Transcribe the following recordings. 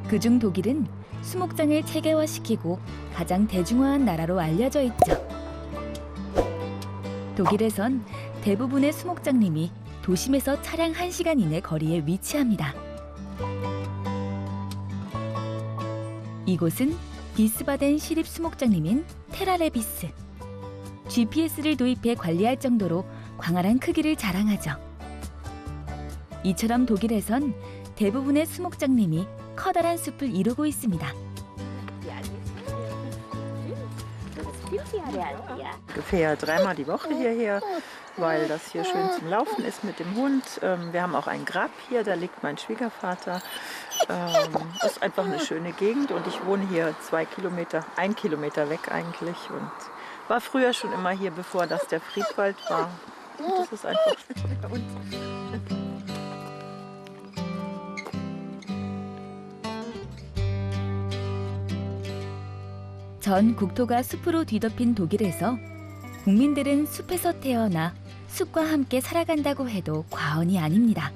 그중 독일은 수목장을 체계화시키고 가장 대중화한 나라로 알려져 있죠. 독일에선 대부분의 수목장님이 도심에서 차량 1시간 이내 거리에 위치합니다. 이곳은 비스바덴 시립 수목장님인 테라레비스. GPS를 도입해 관리할 정도로 광활한 크기를 자랑하죠. 이처럼 독일에선 대부분의 수목장님이 커다란 숲을 이루고 있습니다. Ich fahre dreimal die Woche hierher, weil das hier schön zum Laufen ist mit dem Hund. Wir haben auch ein Grab hier, da liegt mein Schwiegervater. Das ist einfach eine schöne Gegend und ich wohne hier 1 Kilometer weg eigentlich und war früher schon immer hier, bevor das der Friedwald war. Und das ist einfach schön bei uns. 전 국토가 숲으로 뒤덮인 독일에서 국민들은 숲에서 태어나 숲과 함께 살아간다고 해도 과언이 아닙니다.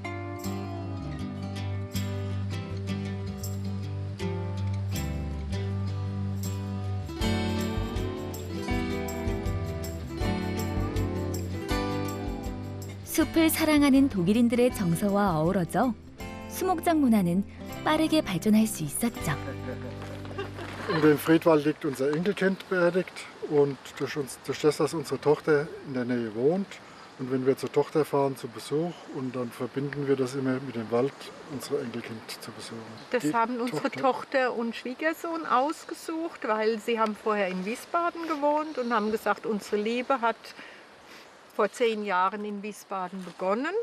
숲을 사랑하는 독일인들의 정서와 어우러져 수목장 문화는 빠르게 발전할 수 있었죠. In dem Friedwald liegt unser Enkelkind beerdigt und durch das, dass unsere Tochter in der Nähe wohnt und wenn wir zur Tochter fahren zu Besuch und dann verbinden wir das immer mit dem Wald, unser Enkelkind zu besuchen. Das haben unsere Tochter und Schwiegersohn ausgesucht, weil sie haben vorher in Wiesbaden gewohnt und haben gesagt, unsere Liebe hat vor 10 Jahren in Wiesbaden begonnen.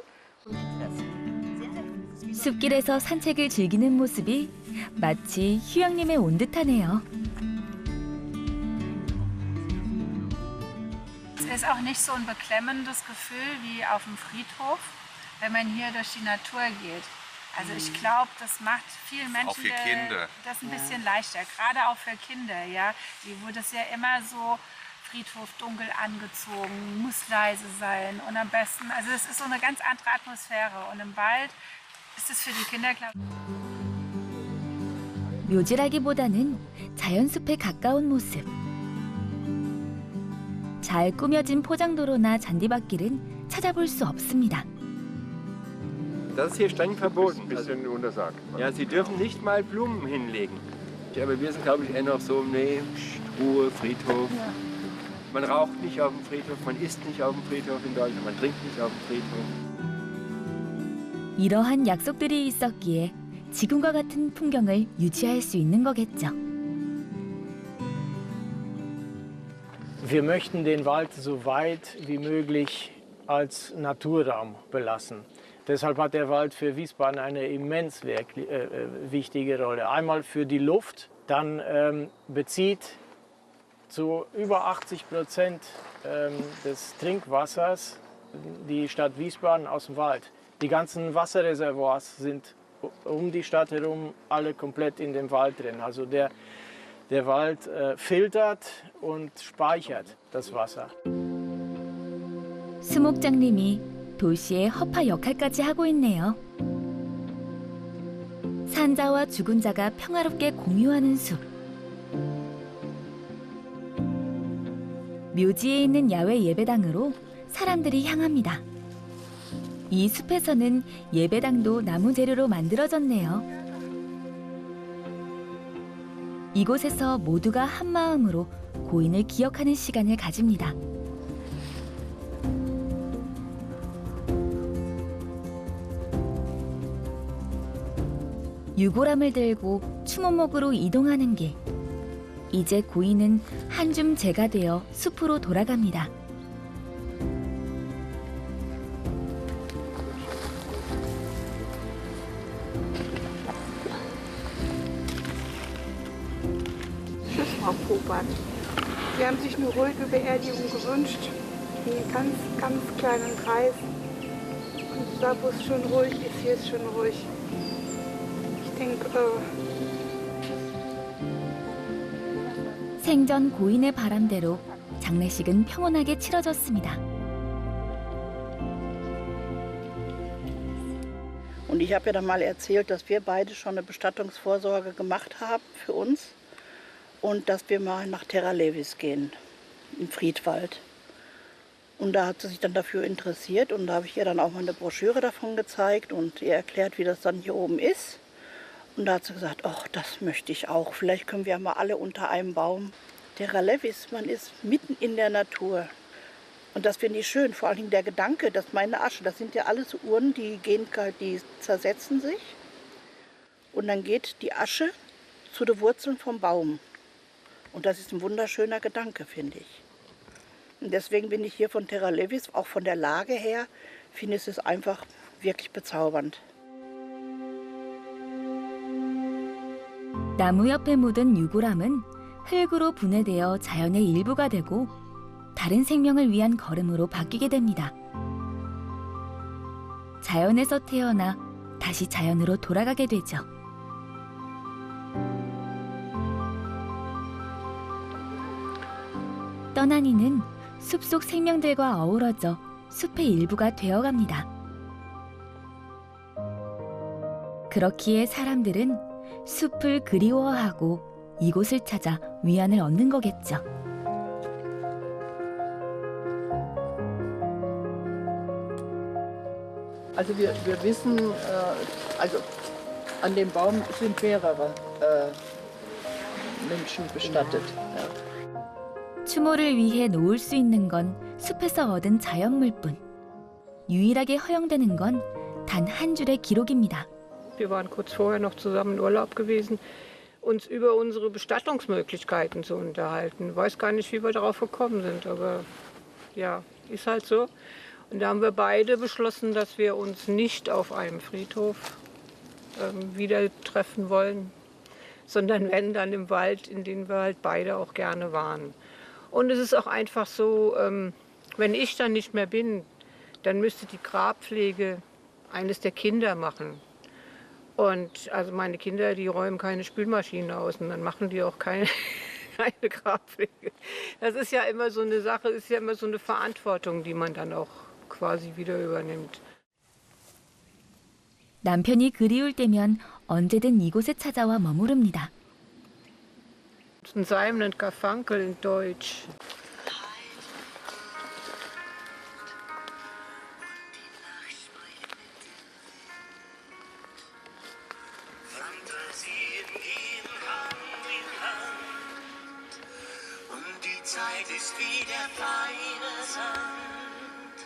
숲길에서 산책을 즐기는 모습이 마치 휴양림에 온 듯하네요. Es ist auch nicht so ein beklemmendes Gefühl wie auf dem Friedhof, wenn man hier durch die Natur geht. Also ich glaube, das macht vielen Menschen Auch für Kinder. Das ein bisschen leichter, gerade auch für Kinder. Ja, die wurde es ja immer so Friedhof dunkel angezogen, muss leise sein und am besten, also es ist so eine ganz andere Atmosphäre und im Wald ist es für die Kinder, glaube ich. 묘지라기보다는 자연숲에 가까운 모습. 잘 꾸며진 포장도로나 잔디밭길은 찾아볼 수 없습니다. Das ist hier streng verboten. Ein bisschen untersagt. Ja, Sie dürfen nicht mal Blumen hinlegen. Aber wir sind, glaube ich, eher noch so, nee, Ruhe, Friedhof. Ja. Man raucht nicht auf dem Friedhof, man isst nicht auf dem Friedhof in Deutschland, man trinkt nicht auf dem Friedhof. 이러한 약속들이 있었기에 지금과 같은 풍경을 유지할 수 있는 거겠죠. Wir möchten den Wald so weit wie möglich als Naturraum belassen. Deshalb hat der Wald für Wiesbaden eine immens wichtige Rolle. Einmal für die Luft, dann bezieht zu über 80% des Trinkwassers die Stadt Wiesbaden aus dem Wald. Die ganzen Wasserreservoirs sind um die Stadt herum alle komplett in dem Wald drin. Also der Wald filtert und speichert das Wasser. 수목장님이 도시의 허파 역할까지 하고 있네요. 산자와 죽은 자가 평화롭게 공유하는 숲. 묘지에 있는 야외 예배당으로 사람들이 향합니다. 이 숲에서는 예배당도 나무 재료로 만들어졌네요. 이곳에서 모두가 한 마음으로 고인을 기억하는 시간을 가집니다. 유골함을 들고 추모목으로 이동하는 길. 이제 고인은 한 줌 재가 되어 숲으로 돌아갑니다. Tschüss, Frau Popan. Wir haben sich eine ruhige Beerdigung gewünscht, in einem ganz, ganz kleinen Kreis. Und da, wo es schon ruhig ist, hier ist schon ruhig. Ich denke, 생전 고인의 바람대로 장례식은 평온하게 치러졌습니다. Und Und ich habe ja dann mal erzählt, dass wir beide schon eine Bestattungsvorsorge gemacht haben für uns und dass wir mal nach Terra Levis gehen, im Friedwald. Und da hat sie sich dann dafür interessiert und da habe ich ihr dann auch mal eine Broschüre davon gezeigt und ihr erklärt, wie das dann hier oben ist. Und da hat sie gesagt, ach, das möchte ich auch. Vielleicht können wir mal alle unter einem Baum. Terra Levis, man ist mitten in der Natur. Und das finde ich schön, vor allen Dingen der Gedanke, dass meine Asche, das sind ja alles Urnen, die zersetzen sich. Und dann geht die Asche zu den Wurzeln vom Baum. Und das ist ein wunderschöner Gedanke, finde ich. Und deswegen bin ich hier von Terra Levis, auch von der Lage her, finde ich es einfach wirklich bezaubernd. 나무 옆에 묻은 유골함은 흙으로 분해되어 자연의 일부가 되고 다른 생명을 위한 걸음으로 바뀌게 됩니다. 자연에서 태어나 다시 자연으로 돌아가게 되죠. 떠난 이는 숲속 생명들과 어우러져 숲의 일부가 되어갑니다. 그렇기에 사람들은 숲을 그리워하고 이곳을 찾아 위안을 얻는 거겠죠. Also wir wissen, also an dem Baum sind mehrere Menschen bestattet. Ja. 추모를 위해 놓을 수 있는 건 숲에서 얻은 자연물뿐. 유일하게 허용되는 건 단 한 줄의 기록입니다. Wir waren kurz vorher noch zusammen in Urlaub gewesen, uns über unsere Bestattungsmöglichkeiten zu unterhalten. Ich weiß gar nicht, wie wir darauf gekommen sind, aber ja, ist halt so. Und da haben wir beide beschlossen, dass wir uns nicht auf einem Friedhof wieder treffen wollen, sondern wenn, dann im Wald, in dem wir halt beide auch gerne waren. Und es ist auch einfach so, wenn ich dann nicht mehr bin, dann müsste die Grabpflege eines der Kinder machen. Und also meine Kinder, die räumen keine Spülmaschine aus und dann machen die auch keine Grabpflege. Das ist ja immer so eine Sache, ist ja immer so eine Verantwortung, die man dann auch quasi wieder übernimmt. 남편이 그리울 때면 언제든 이곳에 찾아와 머무릅니다. Ein Simon Garfunkel in Deutsch. Fantasien gehen Hand in Hand und die Zeit ist wie der feine Sand,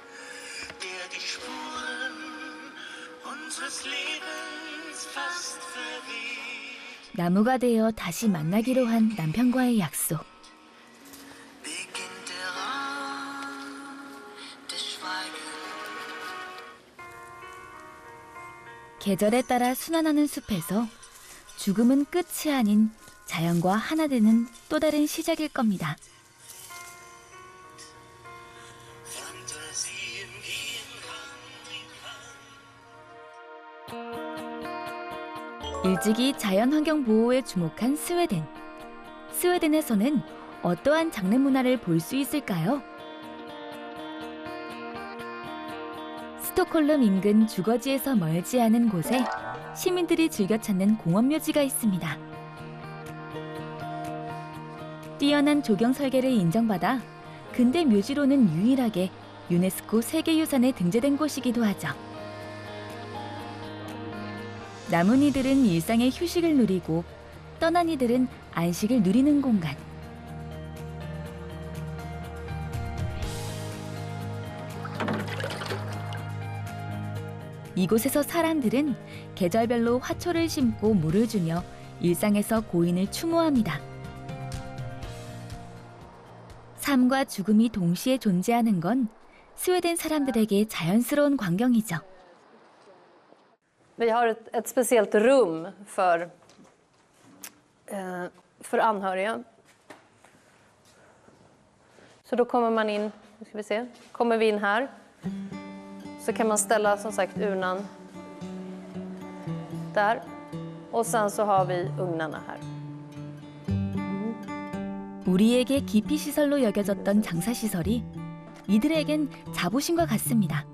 der die Spuren unseres Lebens fast verweht. 나무가 되어 다시 만나기로 한 남편과의 약속. Beginnt der Raum des Schweigens. 계절에 따라 순환하는 숲에서 죽음은 끝이 아닌 자연과 하나 되는 또 다른 시작일 겁니다. Fantasien gehen Hand in Hand. 일찍이 자연환경 보호에 주목한 스웨덴. 스웨덴에서는 어떠한 장르 문화를 볼 수 있을까요? 스톡홀름 인근 주거지에서 멀지 않은 곳에 시민들이 즐겨 찾는 공원묘지가 있습니다. 뛰어난 조경 설계를 인정받아 근대 묘지로는 유일하게 유네스코 세계유산에 등재된 곳이기도 하죠. 남은 이들은 일상의 휴식을 누리고 떠난 이들은 안식을 누리는 공간. 이곳에서 사람들은 계절별로 화초를 심고 물을 주며 일상에서 고인을 추모합니다. 삶과 죽음이 동시에 존재하는 건 스웨덴 사람들에게 자연스러운 광경이죠. Vi har ett speciellt rum för anhöriga. Så då kommer man in, nu ska vi se, kommer vi in här så kan man ställa som sagt urnan där och sen så har vi ugnarna här. 우리에게 기피 시설로 여겨졌던 장사 시설이 이들에겐 자부심과 같습니다.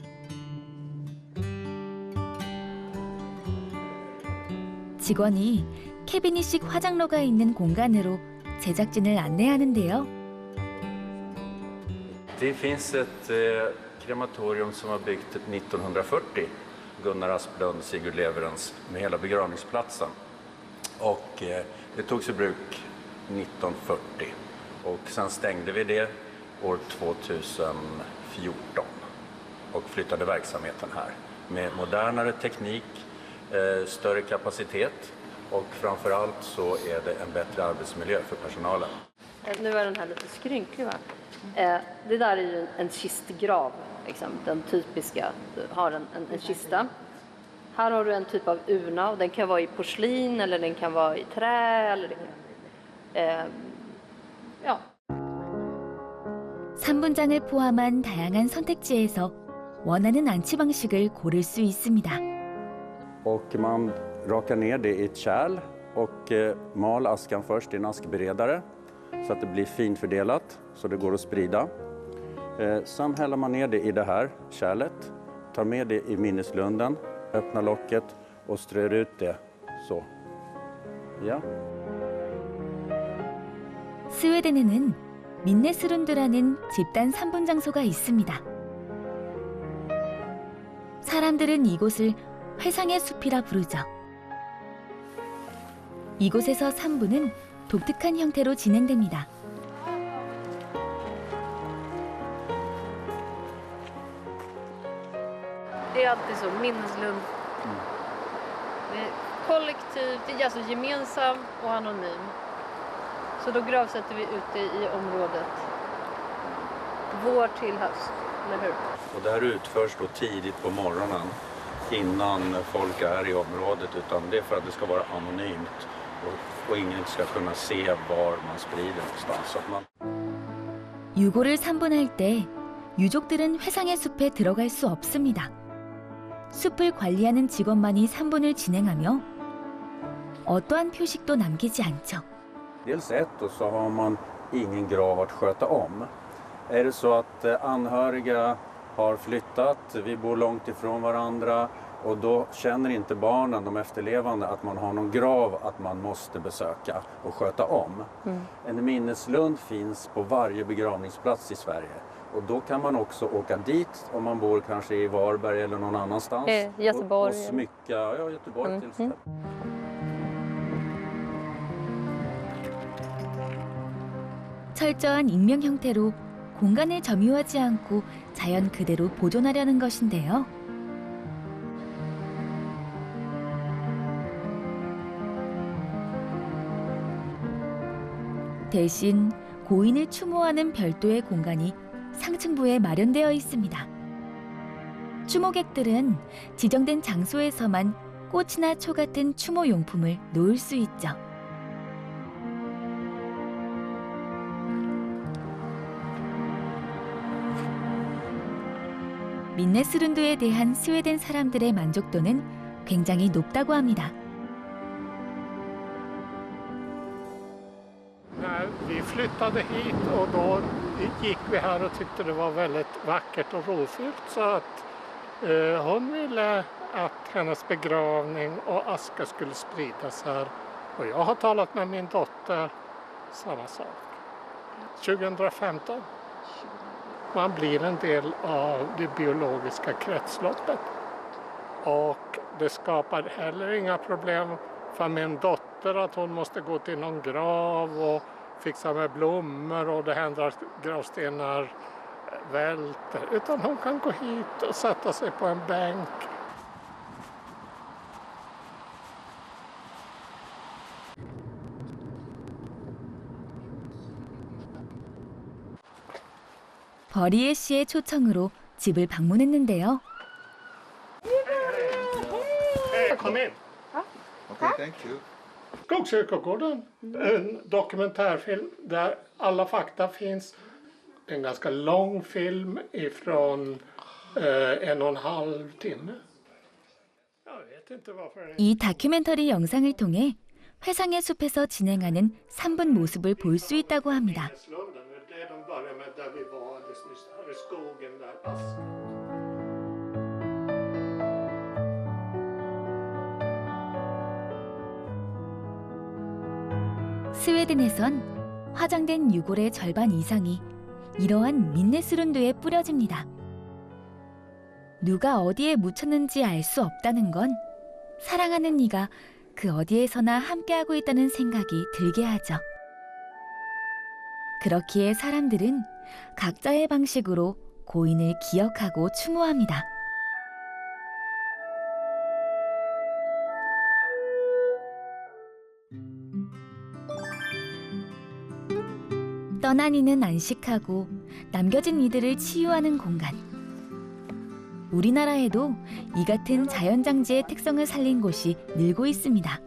직원이 캐비닛식 화장로가 있는 공간으로 제작진을 안내하는데요. Det finns ett krematorium som var byggt 1940. Gunnar Asplund, Sigurd Leverens, med hela begravningsplatsen. Och det togs i bruk 1940. Och sen stängde vi det år 2014 och flyttade verksamheten här. Med modernare teknik, större kapacitet och framförallt så är det en bättre arbetsmiljö för personalen. Nu är den här lite skrynklig, va? Det där är ju en kistgrav, liksom. Den typiska. Du har en kista. Här har du en typ av urna och den kan vara i porslin eller den kan vara i trä. Eller, ja. 3분장을 포함한 다양한 선택지에서 원하는 안치 방식을 고를 수 있습니다. Och man rakar ner det i ett kärl och mal askan först i en askberedare så att det blir finfördelat så det går att sprida. Sen häller man ner det i det här kärlet, tar med det i minneslunden, öppnar locket och strör ut det så. Ja. 스웨덴에는 민네스룬드라는 집단 3분 장소가 있습니다. 사람들은 이곳을 회상의 숲이라 부르죠. 이곳에서 3분은 독특한 형태로 진행됩니다. Det är alltid så, minneslund. Det är kollektivt, det är alltså gemensam och anonym. Så då gravsätter vi ute i området. Vår till höst, eller hur? Och det här utförs då tidigt på morgonen innan folk är i området, utan det är för att det ska vara anonymt och ingen ska kunna se var man sprider någonstans. Så att man... 유골을 산분할 때 유족들은 회상의 숲에 들어갈 수 없습니다. 숲을 관리하는 직원만이 산분을 진행하며 어떠한 표식도 남기지 않죠. Dels ett och så har man ingen grav att sköta om. Är det så att anhöriga har flyttat, vi bor långt ifrån varandra och då känner inte barnen, de efterlevande, att man har någon grav att man måste besöka och sköta om. En minneslund finns på varje begravningsplats i Sverige och då kan man också åka dit om man bor kanske i Varberg eller någon annanstans. Göteborg. Och smycka, ja, Göteborg till exempel. 철저한 익명 형태로 공간을 점유하지 않고 자연 그대로 보존하려는 것인데요. 대신 고인을 추모하는 별도의 공간이 상층부에 마련되어 있습니다. 추모객들은 지정된 장소에서만 꽃이나 초 같은 추모 용품을 놓을 수 있죠. 민네스룬드에 대한 스웨덴 사람들의 만족도는 굉장히 높다고 합니다. När vi flyttade hit och då gick vi här och tyckte det var väldigt vackert och rofyllt så att hon ville att hennes begravning och aska skulle spridas här. Och jag har talat med min dotter, samma sak. 2015. Man blir en del av det biologiska kretsloppet. Och det skapar heller inga problem för min dotter att hon måste gå till någon grav och fixa med blommor och det händer att gravstenar välter. Utan hon kan gå hit och sätta sig på en bänk. 버리에 씨의 초청으로 집을 방문했는데요. Kom in. Okay, thank you. Skogskyrkogården, en dokumentärfilm där alla fakta finns. En ganska lång film ifrån 1,5 timme. Jag vet inte varför. 이 다큐멘터리 영상을 통해 회상의 숲에서 진행하는 3분 모습을 볼 수 있다고 합니다. Det de börjar med där vi var alldeles nyss, här i skogen där askan. 스웨덴에선 화장된 유골의 절반 이상이 이러한 민네스룬드에 뿌려집니다. 누가 어디에 묻혔는지 알 수 없다는 건 사랑하는 이가 그 어디에서나 함께하고 있다는 생각이 들게 하죠. 그렇기에 사람들은 각자의 방식으로 고인을 기억하고 추모합니다. 떠난 이는 안식하고 남겨진 이들을 치유하는 공간. 우리나라에도 이 같은 자연장지의 특성을 살린 곳이 늘고 있습니다.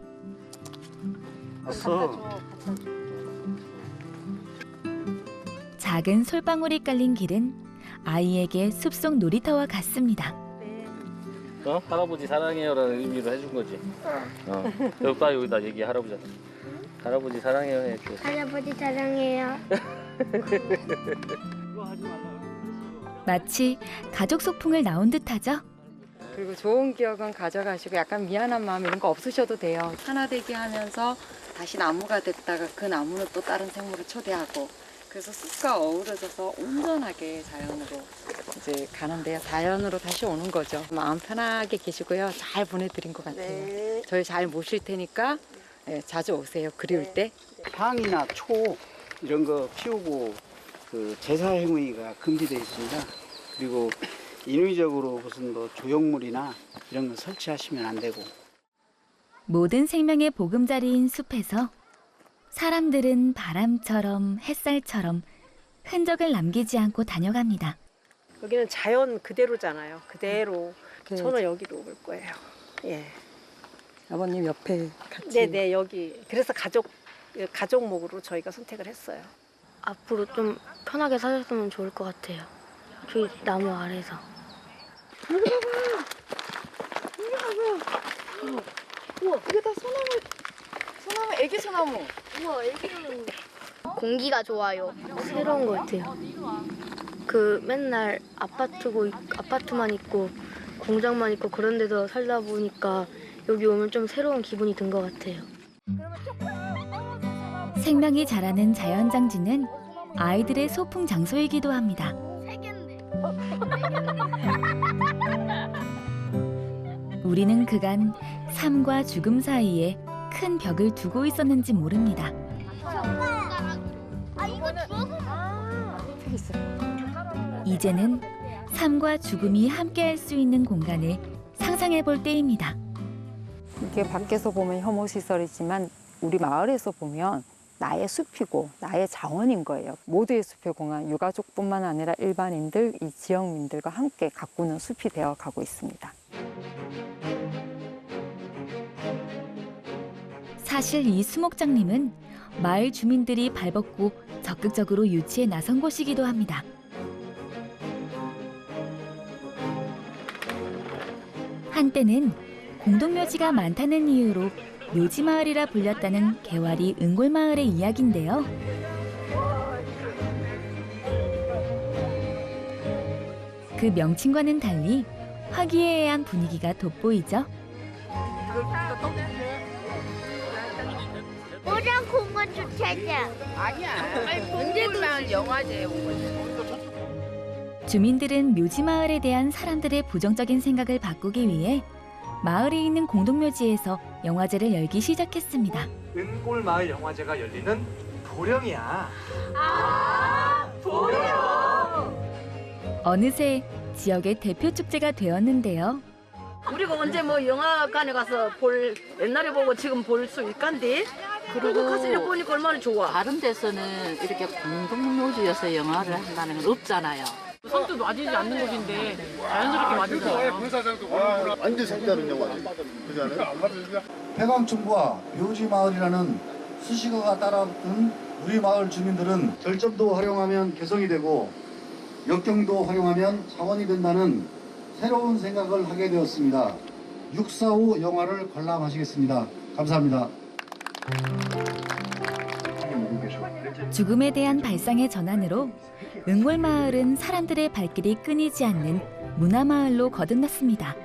작은 솔방울이 깔린 길은 아이에게 숲속 놀이터와 같습니다. 할아버지 사랑해요라는 의미로 해준 거지. 여기다 얘기 할아버지한테. 할아버지 사랑해요 해줘. 할아버지 사랑해요. 마치 가족 소풍을 나온 듯하죠? 그리고 좋은 기억은 가져가시고 약간 미안한 마음 이런 거 없으셔도 돼요. 하나 되게 하면서 다시 나무가 됐다가 그 나무는 또 다른 생물을 초대하고 그래서 숲과 어우러져서 온전하게 자연으로 이제 가는데요. 자연으로 다시 오는 거죠. 마음 편하게 계시고요. 잘 보내드린 것 같아요. 네. 저희 잘 모실 테니까 네, 자주 오세요. 그리울 때. 향이나 초 이런 거 피우고 그 제사 행위가 금지되어 있습니다. 그리고 인위적으로 무슨 뭐 조형물이나 이런 거 설치하시면 안 되고. 모든 생명의 보금자리인 숲에서 사람들은 바람처럼 햇살처럼 흔적을 남기지 않고 다녀갑니다. 여기는 자연 그대로잖아요. 그대로. 저는 여기로 올 거예요. 예. 아버님 옆에 같이. 네네, 여기. 그래서 가족목으로 저희가 선택을 했어요. 앞으로 좀 편하게 사셨으면 좋을 것 같아요. 저기 나무 아래서. 우와, 이게 다 소나무, 애기 소나무. 우와, 애기 소나무. 공기가 좋아요. 새로운 것 같아요. 그 맨날 아파트만 있고 공장만 있고 그런 데서 살다 보니까 여기 오면 좀 새로운 기분이 든 것 같아요. 생명이 자라는 자연장지는 아이들의 소풍 장소이기도 합니다. 우리는 그간 삶과 죽음 사이에 큰 벽을 두고 있었는지 모릅니다. 이제는 삶과 죽음이 함께할 수 있는 공간을 상상해 볼 때입니다. 이게 밖에서 보면 혐오시설이지만 우리 마을에서 보면 나의 숲이고 나의 자원인 거예요. 모두의 숲의 공간, 유가족뿐만 아니라 일반인들, 이 지역민들과 함께 가꾸는 숲이 되어가고 있습니다. 사실 이 수목장님은 마을 주민들이 발벗고 적극적으로 유치에 나선 곳이기도 합니다. 한때는 공동묘지가 많다는 이유로 묘지마을이라 불렸다는 개화리 은골마을의 이야기인데요. 그 명칭과는 달리 화기애애한 분위기가 돋보이죠. 오랑공원 주차장. 아니야. 은골마을 영화제에 온 거지. 주민들은 묘지마을에 대한 사람들의 부정적인 생각을 바꾸기 위해 마을에 있는 공동묘지에서 영화제를 열기 시작했습니다. 은골마을 영화제가 열리는 도령이야. 도령! 어느새 지역의 대표 축제가 되었는데요. 우리가 언제 뭐 영화관에 가서 옛날에 보고 지금 볼 수 있간데? 그리고 가서 이렇게 보니까 얼마나 좋아. 다른 데서는 이렇게 공동묘지여서 영화를 한다는 건 없잖아요. 손도 맞지 않는 곳인데 자연스럽게 맞으잖아요. 완전 색다른 영화죠. 그지 않아요? 해광천과 묘지마을이라는 수식어가 따라붙은 우리 마을 주민들은 절점도 활용하면 개성이 되고 역경도 활용하면 자원이 된다는 새로운 생각을 하게 되었습니다. 645 영화를 관람하시겠습니다. 감사합니다. 죽음에 대한 발상의 전환으로 은골마을은 사람들의 발길이 끊이지 않는 문화마을로 거듭났습니다.